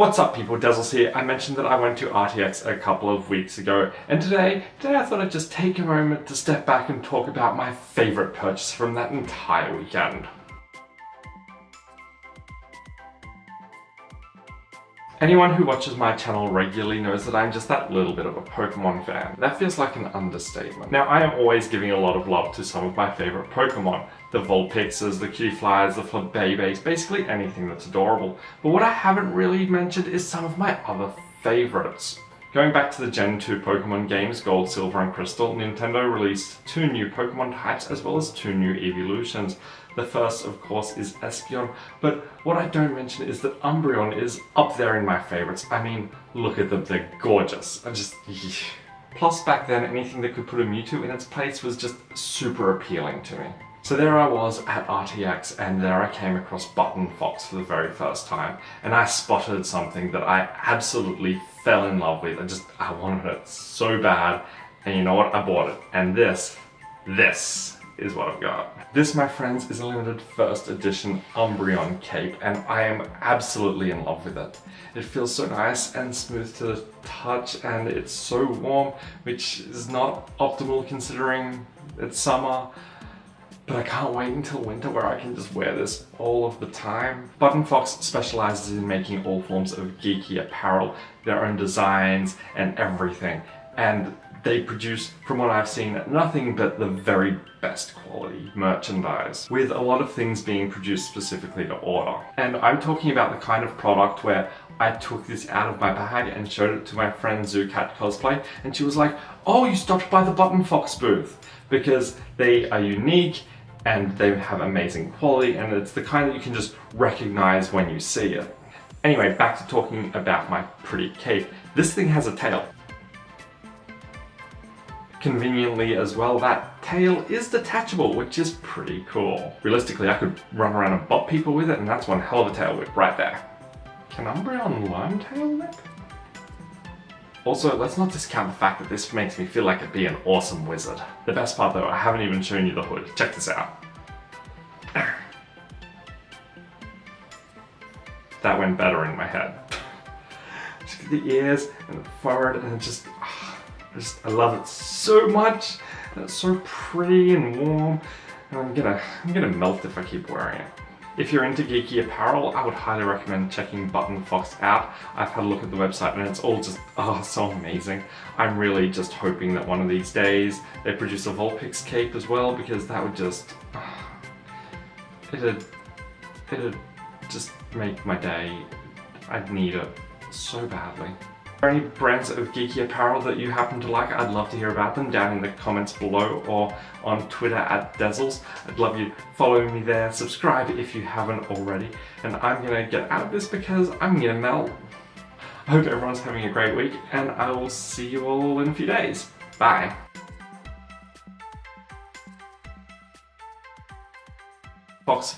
What's up people, Dezzles here. I mentioned that I went to RTX a couple of weeks ago, and today I thought I'd just take a moment to step back and talk about my favourite purchase from that entire weekend. Anyone who watches my channel regularly knows that I'm just that little bit of a Pokemon fan. That feels like an understatement. Now, I am always giving a lot of love to some of my favourite Pokemon. The Vulpixes, the Cutieflies, the Flabébés, basically anything that's adorable. But what I haven't really mentioned is some of my other favourites. Going back to the Gen 2 Pokemon games, Gold, Silver and Crystal, Nintendo released 2 new Pokemon types as well as 2 new evolutions. The first, of course, is Espeon, but what I don't mention is that Umbreon is up there in my favourites. I mean, look at them, they're gorgeous. Plus, back then, anything that could put a Mewtwo in its place was just super appealing to me. So there I was at RTX, and there I came across ButtonFox for the very first time, and I spotted something that I absolutely fell in love with. I wanted it so bad, and you know what? I bought it. And this is what I've got. This, my friends, is a limited first edition Umbreon cape, and I am absolutely in love with it. It feels so nice and smooth to the touch, and it's so warm, which is not optimal considering it's summer. But I can't wait until winter where I can just wear this all of the time. ButtonFox specializes in making all forms of geeky apparel, their own designs and everything. And they produce, from what I've seen, nothing but the very best quality merchandise, with a lot of things being produced specifically to order. And I'm talking about the kind of product where I took this out of my bag and showed it to my friend Zoocat Cosplay, and she was like, "Oh, you stopped by the ButtonFox booth," because they are unique and they have amazing quality, and it's the kind that you can just recognize when you see it. Anyway, back to talking about my pretty cape. This thing has a tail. Conveniently as well, that tail is detachable, which is pretty cool. Realistically, I could run around and bop people with it, and that's one hell of a tail whip right there. Can Umbreon learn tail whip? Also, let's not discount the fact that this makes me feel like I'd be an awesome wizard. The best part though, I haven't even shown you the hood. Check this out. That went better in my head. Just at the ears and the forehead, and I love it so much. And it's so pretty and warm. And I'm gonna melt if I keep wearing it. If you're into geeky apparel, I would highly recommend checking ButtonFox out. I've had a look at the website and it's all just, so amazing. I'm really just hoping that one of these days they produce a Vulpix cape as well, because that would just, it'd just make my day. I'd need it so badly. Are there any brands of geeky apparel that you happen to like? I'd love to hear about them down in the comments below or on Twitter at Dezzles. I'd love you following me there. Subscribe if you haven't already. And I'm gonna get out of this because I'm gonna melt. I hope everyone's having a great week, and I will see you all in a few days. Bye. ButtonFox.